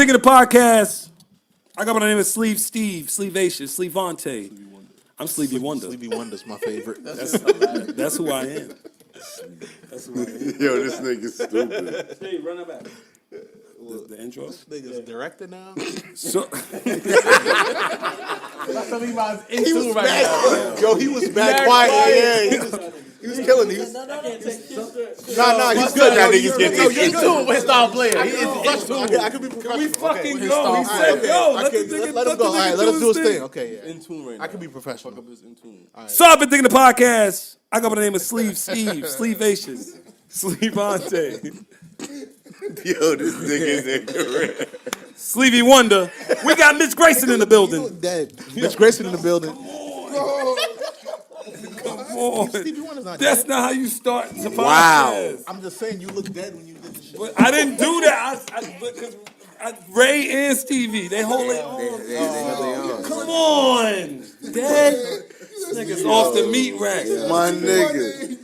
Thinking the podcast. I got my name is Sleevacious, Sleevante. I'm Sleepy Wonder. Sleepy Wonder's my favorite. That's who I am. That's who I am. Yo, this nigga's stupid. Steve, run that back. The intro? This nigga's director now. So, He was mad. Yo, he was mad quiet. Yeah, he was killing it. Nah, he's good. That nigga's getting tune when start playing. I could be professional. we fucking go. He said go. Let him go. All right, let him do his thing. Okay, yeah. In tune right now. I can be professional. Fuck up his in tune. So I've been thinking the podcast. I got my name is Sleevacious, Sleevante, Yo, this nigga is incorrect. Sleepy Wonder. We got Mitch Grayson in the building. Dead. Mitch Grayson in the building. Come on. Stevie Wonder's not That's dead. not how you start the podcast. Wow. I'm just saying you look dead when you did the shit. But I didn't do that. Because Ray and Stevie, they hold it on. Come on. Dead. Niggas off the meat rack. My nigga.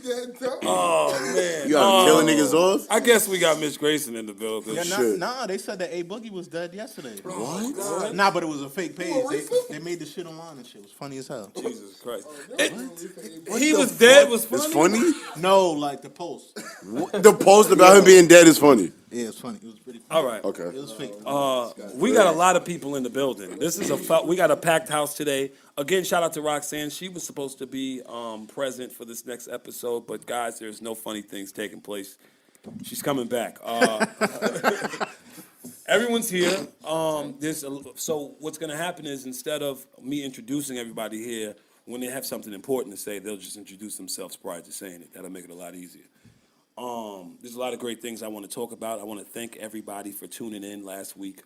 Oh, man. You gotta kill niggas off? I guess we got Mitch Grayson in the building. Shit. Nah, they said that A Boogie was dead yesterday. What? Nah, but it was a fake page. They made the shit online and shit. It was funny as hell. Jesus Christ. He was dead was funny? It's funny? No, like the post. The post about him being dead is funny. Yeah, it's funny. It was pretty funny. All right. Okay. It was fake. We got a lot of people in the building. We got a packed house today. Again, shout out to Roxanne. She was supposed to be present for this next episode, but guys, there's no funny things taking place. She's coming back. Everyone's here. So what's going to happen is instead of me introducing everybody here, when they have something important to say, they'll just introduce themselves prior to saying it. That'll make it a lot easier. There's a lot of great things I want to talk about. I want to thank everybody for tuning in last week.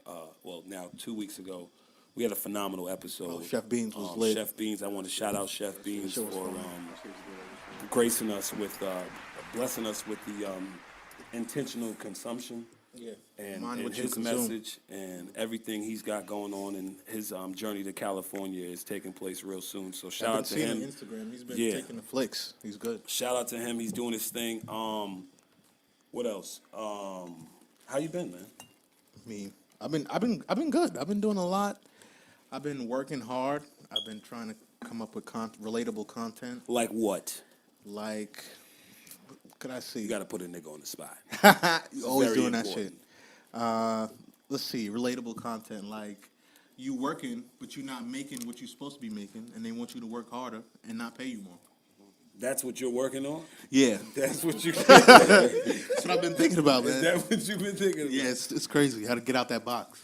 Now 2 weeks ago. We had a phenomenal episode. Chef Beans was lit. Chef Beans, I want to shout out Chef Beans for gracing us with, blessing us with the intentional consumption. Yeah. And his message and everything he's got going on, and his journey to California is taking place real soon. So shout out to him. On Instagram. He's been taking the flicks. He's good. Shout out to him. He's doing his thing. What else? How you been, man? I mean, I've been good. I've been doing a lot. I've been working hard. I've been trying to come up with relatable content. Like what? Like, what could I see? You got to put a nigga on the spot. You always very doing that important. shit. Let's see, relatable content like you working, but you're not making what you're supposed to be making, and they want you to work harder and not pay you more. That's what you're working on? Yeah, That's what you. that's what I've been thinking about, Is man. that what you've been thinking about? Yeah, it's crazy how to get out that box.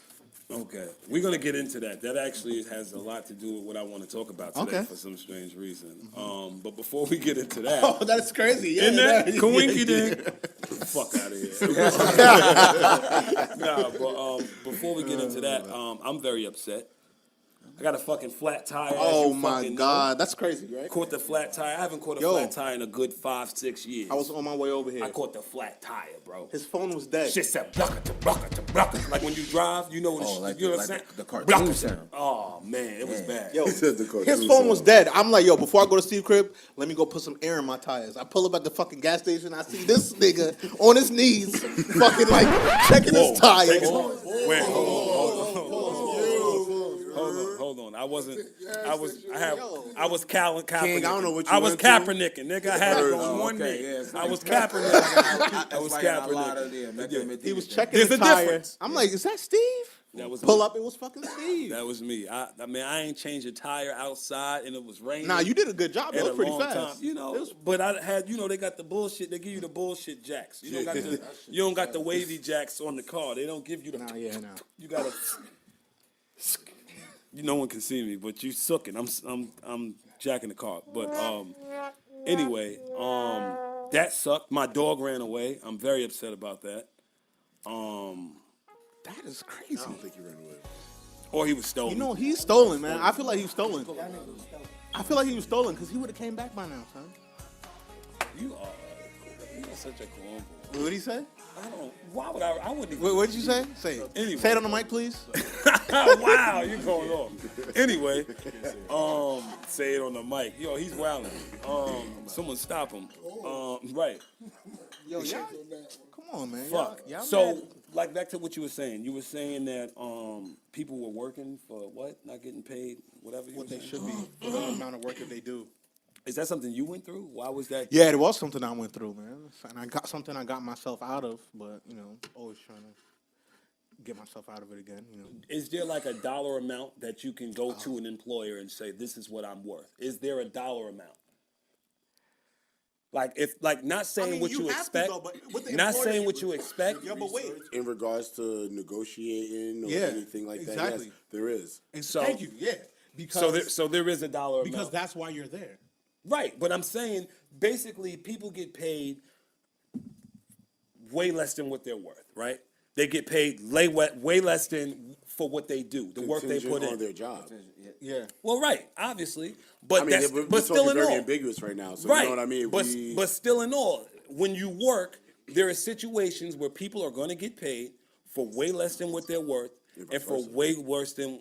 Okay, we're gonna get into that. That actually has a lot to do with what I want to talk about today Okay. for some strange reason. But before we get into that, Oh, that's crazy. Yeah, in that yeah, Kawinky ding, fuck out of here. Nah, but before we get into that, I'm very upset. I got a fucking flat tire. Oh my God, that's crazy, right? Caught the flat tire. I haven't caught a flat tire in a good 5-6 years. I was on my way over here. I caught the flat tire, bro. His phone was dead. Shit said blocka. Like when you drive, you know what you know what I'm saying? the cartoon Blocka. sound. Oh man, it was bad. Yo, He said the cartoon his phone was sound. dead. I'm like, yo, before I go to Steve's crib, let me go put some air in my tires. I pull up at the fucking gas station. I see this nigga on his knees, fucking like checking his tires. Wait, hold on. I was Kaepernick. King, I don't know what you I was went to. Kaepernicking, nigga. I had it on Oh, one okay, knee. yes. I was Kaepernick. I was Like a lot Kaepernick. of them. He was checking There's the a tire. difference. I'm like, is that Steve? That was Pull me. up, it was fucking Steve. That was me. I mean, I ain't changed a tire outside, and it was raining. Nah, you did a good job. It in was a pretty long fast. time, you know. But I had, they got the bullshit. They give you the bullshit jacks. You don't got the wavy jacks on the car. They don't give you the. Nah. You gotta. No one can see me, but you sucking. I'm jacking the car. But anyway, that sucked. My dog ran away. I'm very upset about that. That is crazy. I don't think he ran away. Or he was stolen. You know, he's stolen, man. I feel like he's stolen. I feel like he was stolen because he would have came back by now, son. You are such a cornball. What did he say? I don't. Why would I wouldn't even. What did you say? Say it. Anyway. Say it on the mic, please. Wow, you're going off. Anyway, say it on the mic. Yo, he's wilding. Someone stop him. Right. Yo, y'all, come on, man. Fuck. Y'all So mad. like back to what you were saying. You were saying that people were working for what? Not getting paid, whatever you What were they saying? should be for the amount of work that they do. Is that something you went through? Why was that? Yeah, it was something I went through, man, and I got something I got myself out of, but always trying to get myself out of it again. Is there like a dollar amount that you can go to an employer and say, this is what I'm worth? Is there a dollar amount? Like not saying what you have to, expect, though, but with the not employer, saying what you expect. Yeah, but wait. In regards to negotiating or Yeah, anything like that, exactly. yes, there is. And So- thank you. Yeah, because So there is a dollar because amount. that's why you're there. Right, but I'm saying basically people get paid way less than what they're worth, right? They get paid way less than for what they do, the work they Contingent put on in. their job. Yeah. Well, right, obviously, but I mean, that's we're but still talking in very all, ambiguous right now. So right? you know what I mean? But still in all, when you work, there are situations where people are going to get paid for way less than what they're worth, and for way worse than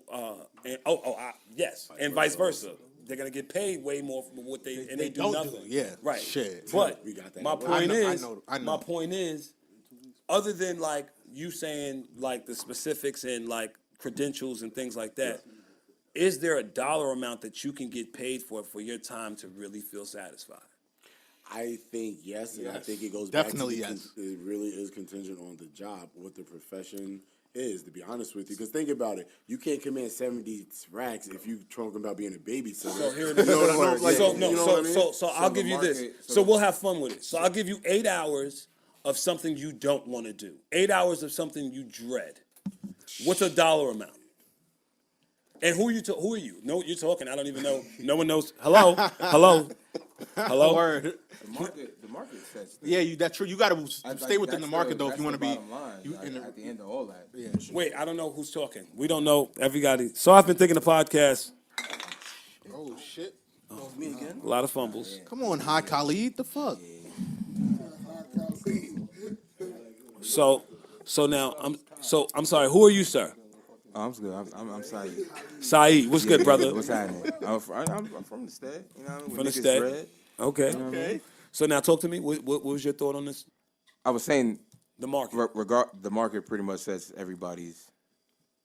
yes, and vice versa. They're gonna get paid way more for what they and they do don't do nothing. it, yeah. Right. Shit. But We got that. my I point know. my point is, other than like you saying like the specifics and like credentials and things like that, is there a dollar amount that you can get paid for your time to really feel satisfied? I think yes, and I think it goes Definitely back to yes. it really is contingent on the job, what the profession is, to be honest with you. Because think about it, you can't command 70 racks if you talking about being a babysitter. So here it You is. know what I mean? Like, So you no, know what I mean? so I'll give you this. So we'll have fun with it. So I'll give you 8 hours of something you don't want to do. 8 hours of something you dread. What's a dollar amount? And who are you? No, you're talking. I don't even know. No one knows. Hello, hello. Word. The market sets. Yeah, that's true. You got to stay within the That's market, though, if that's you want to the be. bottom line, you like, in the- at the end of all that. Yeah. Wait, I don't know who's talking. We don't know everybody. So I've been thinking the podcast. Oh shit! Me again? A lot of fumbles. Come on, Hi Khalid. The fuck? So now I'm sorry. Who are you, sir? Oh, I'm good. I'm sorry. Saeed. What's good, brother? What's happening? I'm from the state. You know what I mean? From the Niggas state. dread. Okay. Okay. So now talk to me. What was your thought on this? I was saying The market. the market pretty much sets everybody's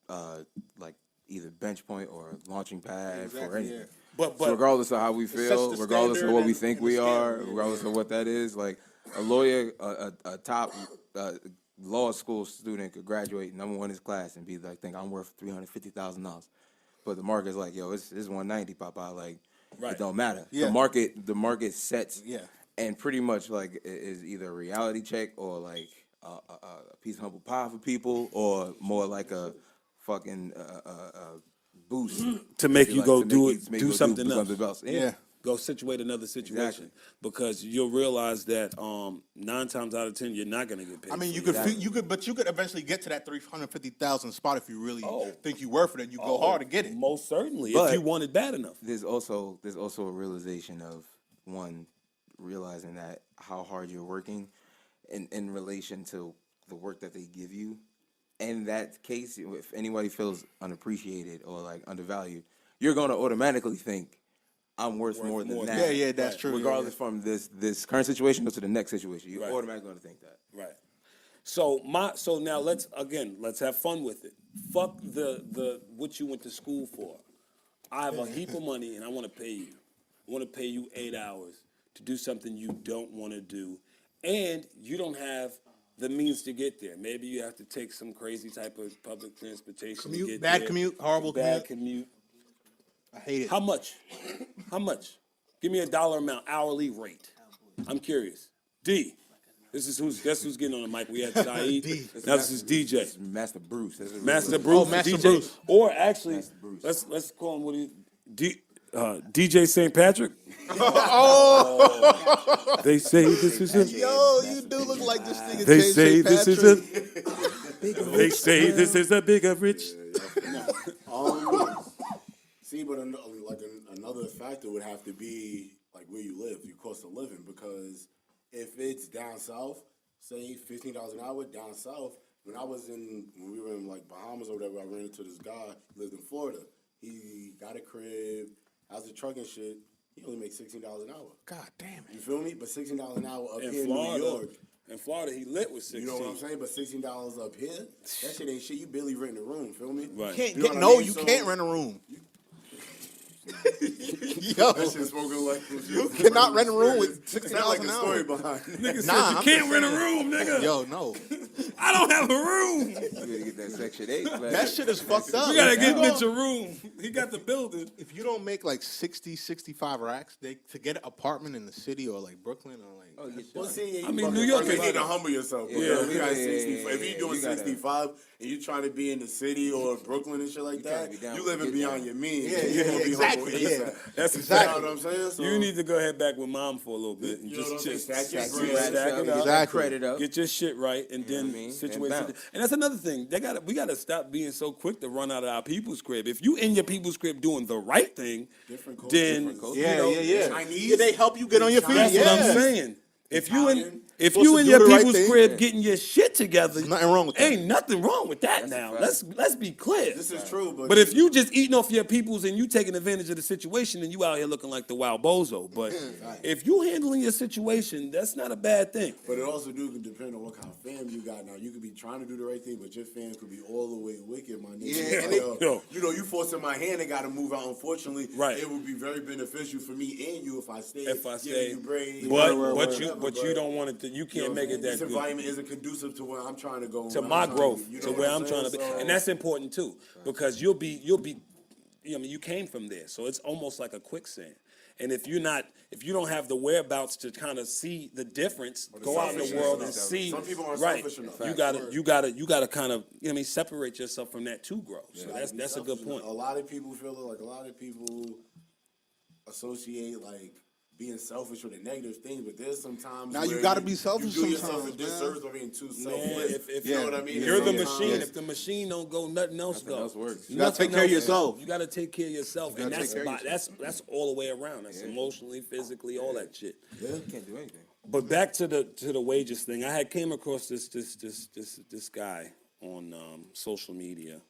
like either bench point or launching pad for anything. yeah. But So regardless of how we sets feel, the regardless of standard what we and- think and we the are, scale. regardless of what that is, like a lawyer, a top law school student could graduate number one in his class and be like, think I'm worth $350,000. But the market's like, yo, it's 190, Papa. Like, Right. it don't matter. Yeah. The market sets, Yeah. and pretty much like is either a reality check or like a piece of humble pie for people, or more like a fucking boost to make if you like, go to do make it, you- make do you go something else. Yeah. Go situate another situation Exactly. because you'll realize that 9 times out of 10 you're not gonna get paid. I mean, for you it. could, Exactly. but you could eventually get to that 350,000 spot if you really Oh. think you're worth it and you go hard to get it. Most certainly, But- if you want it bad enough. There's also a realization of one realizing that how hard you're working in relation to the work that they give you. In that case, if anybody feels unappreciated or like undervalued, you're gonna automatically think I'm worth more than more that. than Yeah, that's true. Regardless from this current situation or to the next situation, you're Right. automatically gonna think that. Right. So now let's have fun with it. Fuck the what you went to school for. I have a heap of money and I want to pay you. I want to pay you 8 hours to do something you don't want to do, and you don't have the means to get there. Maybe you have to take some crazy type of public transportation Commute, to get bad there. commute, horrible bad commute. I hate it. How much? How much? Give me a dollar amount, hourly rate. I'm curious. D. Guess who's getting on the mic? We had Saeed. D. Now this is DJ. It's Master Bruce. That's what it Master is. Bruce. Master DJ. Bruce. Or actually, Master Bruce. let's call him what he DJ St. Patrick. They say this is a. Yo, you do look like this nigga. They Jay say St. this is Patrick. a. They say this is a bigger rich. See, but another factor would have to be like where you live, your cost of living, because if it's down south, say $15 an hour down south. When we were in like Bahamas or whatever, I ran into this guy. He lived in Florida. He got a crib, has a truck and shit. He only makes $16 an hour. God damn it. You feel me? But $16 an hour up In here in Florida. New York, In Florida, he lit with 16. You know what I'm saying? But $16 up here, that shit ain't shit. You barely renting a room. Feel me? Right. Can't You know get, what I no, mean? you So- can't rent a room. Yo, That shit spoken like you cannot rent a room with $60 like an a hour. story behind it. Nigga Nah, said you I'm can't just rent a saying. room, nigga. Yo, no, I don't have a room. You gotta get that Section 8. Like, that shit is fucked up. You gotta If get you Mitch a don't- room. He got the building. If you don't make like 60, 65 racks, to get an apartment in the city or like Brooklyn or like. oh, yeah, Well, see, I mean, New York you is- need to humble yourself. Bro. Yeah. If you got Yeah, 60, yeah, if you're doing you gotta- 65 and you're trying to be in the city or Brooklyn and shit like trying that, to be down you to living get beyond down. your means. Yeah, You yeah, gonna be exactly, humble yeah. ASAP. That's You Exactly. know what I'm saying? So, You need to go ahead back with mom for a little bit and You know what I'm just saying? Stack your stack bread. it Stack up. get that Exactly. credit up. Get your shit right, and then what I mean? situation. And And, bounce. that's another thing. We gotta stop being so quick to run out of our people's crib. If you in your people's crib doing the right thing, Different culture, then different culture. Yeah, you know, yeah. Chinese, Yeah, they help you get on your feet. That's Yeah. what I'm saying. If you Italian. if Supposed you to in do your the right people's thing. crib getting your shit together, There's nothing wrong with that. Ain't nothing wrong with that. That's a Now fact. let's be clear. This is true, But if you just eating off your peoples and you taking advantage of the situation, then you out here looking like the wild bozo. But if you handling your situation, that's not a bad thing. But it also do depend on what kind of fam you got. Now you could be trying to do the right thing, but your fam could be all the way wicked, my nigga. Yeah, Like, and yo. you know, you forcing my hand and got to move out. Unfortunately, Right. It would be very beneficial for me and you if I stayed. If I giving stay, you braid, but whatever, you don't want it to. You can't make it that This good. environment isn't conducive to where I'm trying to go. To where my I'm trying growth, you know to what where I'm trying to be, saying? and that's important too, because you'll be, you know, I mean, you came from there, so it's almost like a quicksand. And if you don't have the whereabouts to kind of see the difference, go out in the world and see. Some people aren't right. selfish enough. You gotta kind of, you know what I mean, separate yourself from that to grow. So that's a good Selfish. point. A lot of people feel like a lot of people associate like being selfish with a negative thing, but there's sometimes Now you where gotta be selfish You do yourself a sometimes, man. disservice by being too Man, selfless. if you know what I mean? You're the Sometimes- machine. If the machine don't go, nothing else Nothing goes. else works. You gotta take care of yourself. You gotta take care of yourself, and gotta take care of that's all the way around. That's emotionally, physically, all that shit. Yeah. You can't do anything. But back to the wages thing, I had came across this guy on social media.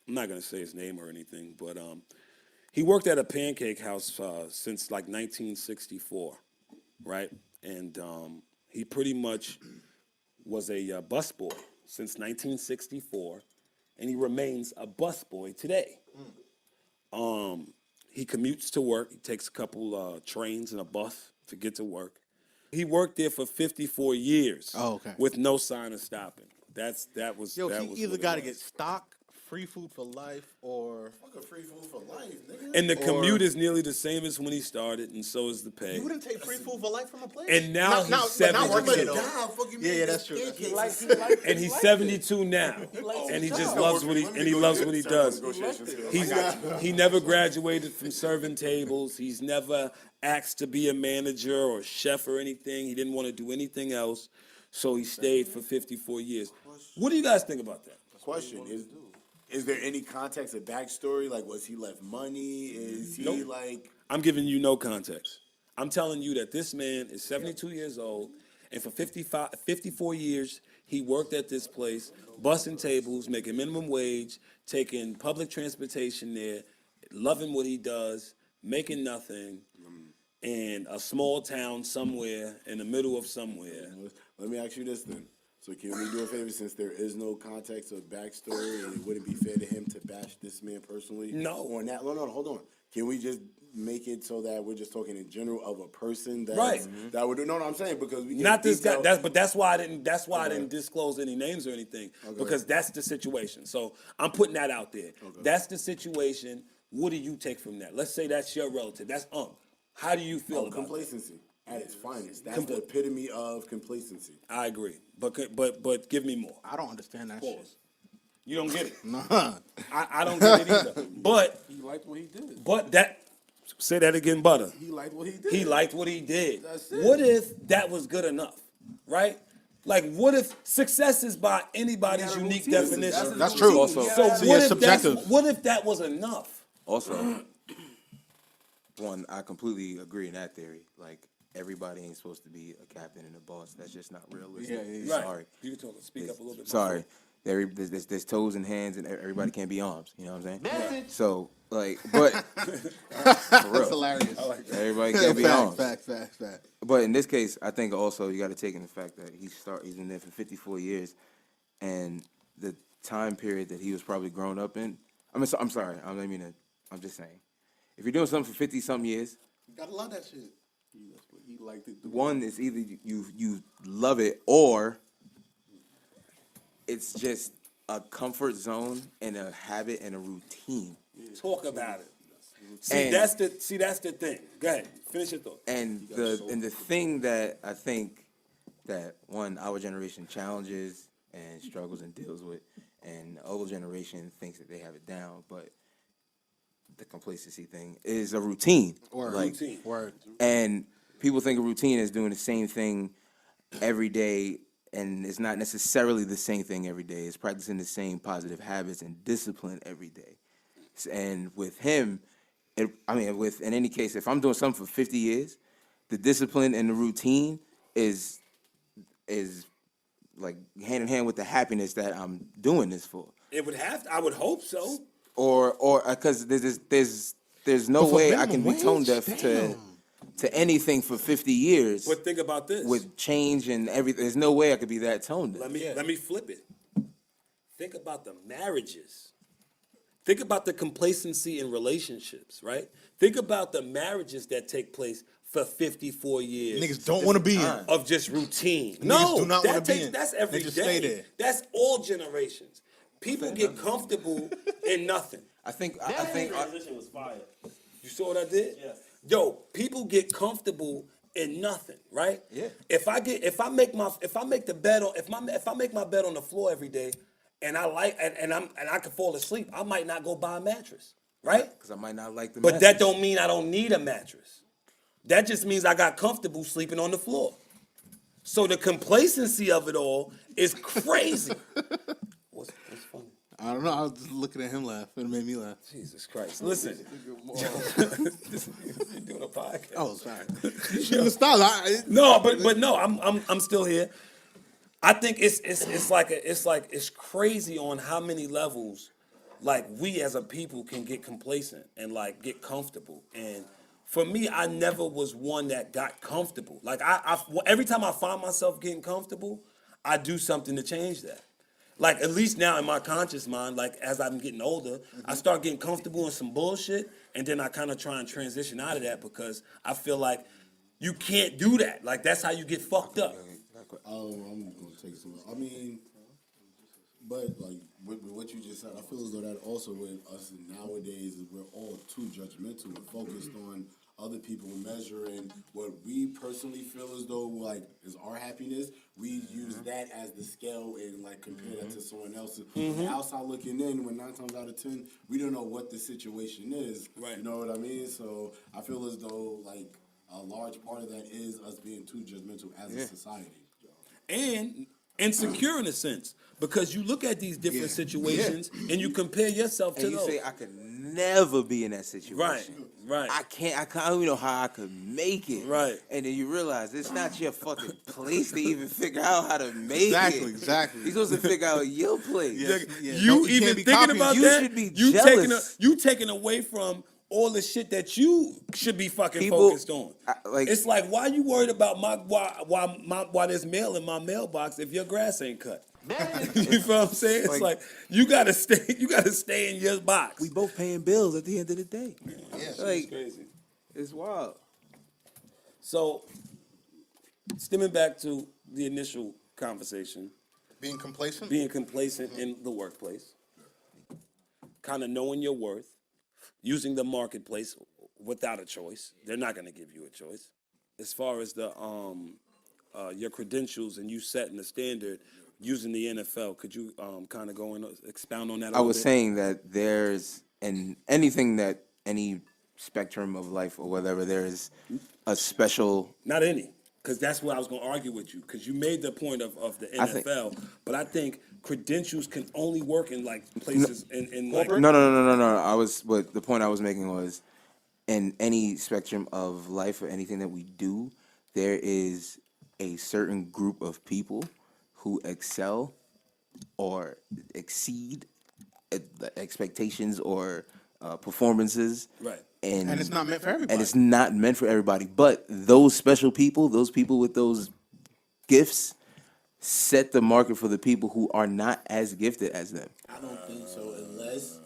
I'm not gonna say his name or anything, but he worked at a pancake house since like 1964, right? And he pretty much was a busboy since 1964, and he remains a busboy today. He commutes to work. He takes a couple trains and a bus to get to work. He worked there for 54 years. Oh, okay. With no sign of stopping. That was. Yo, that he was either what it got to was. get stock, free food for life, or Fuck a free food for life, nigga. And the commute is nearly the same as when he started, and so is the pay. you wouldn't take free food for life from a place. And now he's but not 72. working Nah, though. fuck you, Yeah, man. yeah, that's true. Pancakes. And he's 72 now, and he just loves what he does. He never graduated from serving tables. He's never asked to be a manager or chef or anything. He didn't want to do anything else, so he stayed for 54 years. What do you guys think about that? Question is there any context or backstory? Like, was he left money? Is he Nope. like? I'm giving you no context. I'm telling you that this man is 72 years old, and for 54 years, he worked at this place, bussing tables, making minimum wage, taking public transportation there, loving what he does, making nothing, in a small town somewhere in the middle of somewhere. Let me ask you this then. So can we do a favor, since there is no context or backstory, and it wouldn't be fair to him to bash this man personally? No. On that, no, hold on. Can we just make it so that we're just talking in general of a person that Right. that would do? No, I'm saying because we can Not this guy. detail- That's why I didn't disclose any names or anything, because that's the situation. So I'm putting that out there. That's the situation. What do you take from that? Let's say that's your relative. That's How do you feel about that? complacency at its finest. That's the epitome of complacency. I agree, but give me more. I don't understand that shit. Pause. You don't get it. Nah. I don't get it either. But He liked what he did. say that again, Butter. He liked what he did. He liked what he did. That's it. What if that was good enough, right? Like, what if success is by anybody's He had a unique routine. definition? That's true. Also- So yeah, what if subjective. what if that was enough? Also, one, I completely agree in that theory. Like, everybody ain't supposed to be a captain and a boss. That's just not realistic. Yeah, yeah, yeah. Right. Sorry. You can speak up a little bit. Sorry. There's toes and hands, and everybody can't be arms. You know what I'm saying? So like, but for real, That's hilarious. everybody can't be arms. Fact. But in this case, I think also you got to take in the fact that he's been there for 54 years, and the time period that he was probably grown up in. I'm sorry. I don't mean to. I'm just saying, if you're doing something for 50 something years, You gotta love that shit. He liked it. one is either you love it or it's just a comfort zone and a habit and a routine. Talk about it. See, And- that's the thing. Go ahead, finish your thought. And the thing that I think that our generation challenges and struggles and deals with, and the older generation thinks that they have it down, but the complacency thing is a routine. Routine. Word. And people think of routine as doing the same thing every day, and it's not necessarily the same thing every day. It's practicing the same positive habits and discipline every day. And with him, in any case, if I'm doing something for 50 years, the discipline and the routine is like hand in hand with the happiness that I'm doing this for. It would have to, I would hope so. Or because there's no But for way I can minimum be tone wage? deaf to anything for 50 years But think about this. with change and everything. There's no way I could be that tone deaf. Let me flip it. Think about the marriages. Think about the complacency in relationships, right? Think about the marriages that take place for 54 years. Niggas don't want to be in. Of just routine. Niggas No, do not wanna be in. that's every They just day. stay there. That's all generations. People get comfortable in nothing. I think transition was fire. You saw what I did? Yes. Yo, people get comfortable in nothing, right? Yeah. If I make my bed on the floor every day, and I can fall asleep, I might not go buy a mattress, right? because I might not like the But message. that don't mean I don't need a mattress. That just means I got comfortable sleeping on the floor. So the complacency of it all is crazy. What's funny? I don't know. I was just looking at him laugh. It made me laugh. Jesus Christ! Listen, you're doing a podcast. Oh, sorry. You shouldn't have stopped. No, but no, I'm still here. I think it's crazy on how many levels, like, we as a people can get complacent and like get comfortable. And for me, I never was one that got comfortable. Like every time I find myself getting comfortable, I do something to change that. Like, at least now in my conscious mind, like, as I'm getting older, I start getting comfortable in some bullshit, and then I kind of try and transition out of that because I feel like you can't do that. Like, that's how you get fucked up. I'm gonna take some. I mean, but like with what you just said, I feel as though that also with us nowadays is we're all too judgmental and focused on other people measuring what we personally feel as though like is our happiness. We use that as the scale and like compare that to someone else's. And outside looking in, when 9 times out of 10, we don't know what the situation is. Right. You know what I mean? So I feel as though like a large part of that is us being too judgmental as a society. And insecure in a sense, because you look at these different situations and you compare yourself to and you those. say I could never be in that situation. Right. I don't even know how I could make it. Right. And then you realize it's not your fucking place to even figure out how to make it. Exactly. You're supposed to figure out your place. Yeah, You don't- you even can't be thinking copying. about You that? should be you jealous. taking away from all the shit that you should be fucking People- focused on. like- it's like, why you worried about why there's mail in my mailbox if your grass ain't cut? You feel what I'm saying? It's like you gotta stay in your box. We both paying bills at the end of the day. Yeah. Like, crazy. it's wild. So, stemming back to the initial conversation, Being complacent? being complacent in the workplace, kind of knowing your worth, using the marketplace without a choice. They're not going to give you a choice. As far as the your credentials and you setting the standard using the NFL, could you kind of go and expound on that? I was saying that there's anything that any spectrum of life or whatever, there's a special. Not any, because that's what I was going to argue with you. Because you made the point of the NFL, but I think credentials can only work in like places in like No. But the point I was making was, in any spectrum of life or anything that we do, there is a certain group of people who excel or exceed the expectations or performances. Right. And it's not meant for everybody. And it's not meant for everybody. But those special people, those people with those gifts, set the market for the people who are not as gifted as them. I don't think so unless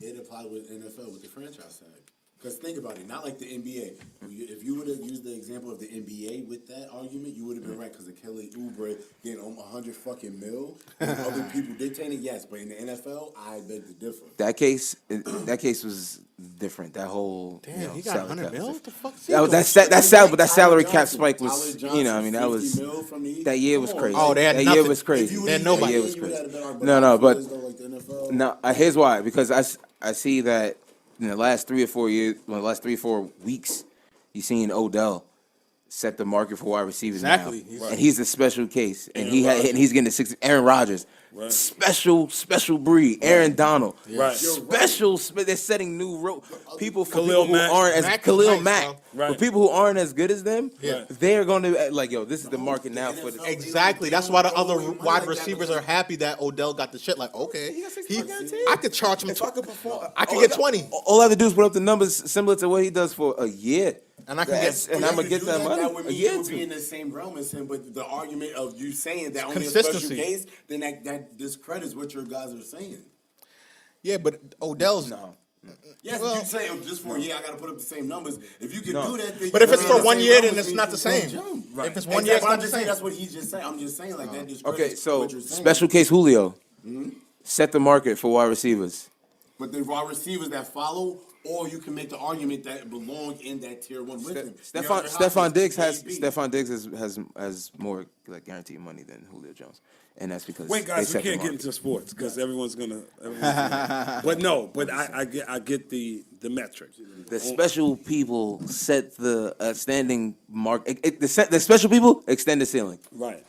it applied with NFL with the franchise tag. Because think about it, not like the NBA. If you would have used the example of the NBA with that argument, you would have been right. Because the Kelly Oubre getting 100 fucking mil, and other people dictating, yes. But in the NFL, I beg to differ. That case was different. That whole Damn, he got salary 100 cap mil? was What the fuck? but that salary cap spike was, Tyler Johnson, I mean, that 50 was mil from the East. that year was Come on, crazy. Oh, they had that nothing. year was crazy. If you They had would've nobody. used That year was you would've crazy. had a better No, but argument, like the NFL. no. Here's why. Because I see that in the last 3 or 4 years, well, the last 3 or 4 weeks, you seen Odell set the market for wide receivers Exactly. now, and he's a special case, and he's getting the 60. Aaron Rodgers, special breed. Aaron Donald, Right. special. They're setting new people for Khalil people who Mack. aren't as Mack is Khalil nice, Mack. bro. Right. For people who aren't as good as them, Yeah. they're going to like, yo, this is the market now for the. Exactly. That's why the other wide receivers are happy that Odell got the shit. Like, okay, I could charge him. I could get 20, All I have to do is put up the numbers similar to what he does for a year, and I can get. and I'm gonna get that That money would a mean year you or would be in two. the same realm as him, but the argument of you saying that only a special Consistency. case, then that discredits what your guys are saying. Yeah, but Odell's. No. Yes, Well- you say just for a year I got to put up the same numbers. If you can do that, then But you if it's can for be in the 1 same year, realm then as it's me, not the you same. jump. If it's 1 year, it's But not I'm the just saying same. that's what he's just saying. I'm just saying like that discredits Okay, so what you're saying. special case Julio set the market for wide receivers. But the wide receivers that follow, or you can make the argument that belong in that tier one with him. Stephon Diggs has AB. Stephon Diggs has more like guaranteed money than Julio Jones, and that's because Wait, guys, they we set the can't get market. into sports because everyone's gonna. But I get the metric. The special people set the standing mark. The special people extend the ceiling. Right.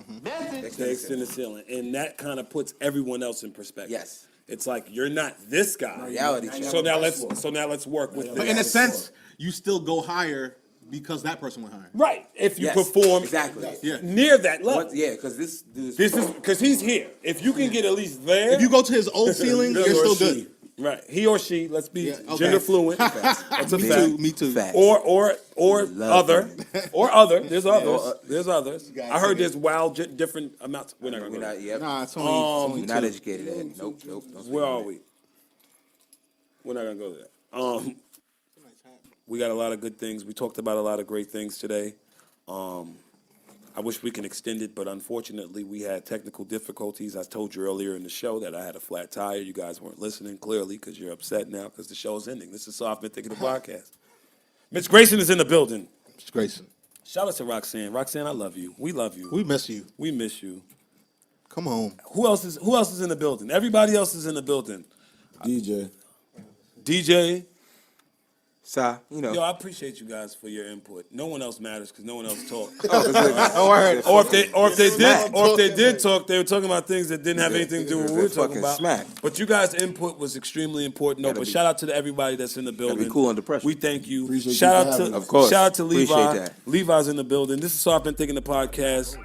They extend the ceiling, and that kind of puts everyone else in perspective. Yes. It's like you're not this guy. Reality check. So now let's work with But this. in a sense, you still go higher because that person went higher. Right. If you Yes, perform exactly. Yeah. near that level. Yeah, because this dude's This is because he's here. If you can get at least there, If you go to his old ceiling, he you're or still she, good. Right. He or she. Let's be okay. gender fluent. That's a Me fact. too. Me too. Facts. Or Love other, or other. There's others. or- There's others. I heard there's wild different amounts. We're not gonna We're go not there. yet. Nah, it's only We're not educated at. Nope. Don't speak Where on are that. we? We're not gonna go there. We got a lot of good things. We talked about a lot of great things today. I wish we can extend it, but unfortunately, we had technical difficulties. I told you earlier in the show that I had a flat tire. You guys weren't listening clearly because you're upset now because the show's ending. This is Soft Mythic of the podcast. Mitch Grayson is in the building. It's Grayson. Shout out to Roxanne. Roxanne, I love you. We love you. We miss you. We miss you. Come home. Who else is in the building? Everybody else is in the building. DJ. Sa, you know. Yo, I appreciate you guys for your input. No one else matters because no one else talked. Oh, Or if they did talk, they were talking about things that didn't have anything to do with what we were talking fucking about. smack. But you guys' input was extremely important. No, Gotta but be- shout out to everybody that's in the building. be cool under pressure. We thank you. Appreciate Shout you out for to having us. Of course. Shout out to Levi. Appreciate that. Levi's in the building. This is Soft and Thinking the podcast.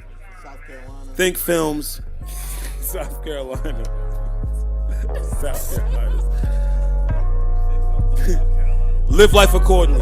Think Films, South Carolina. South Carolina. Live life accordingly.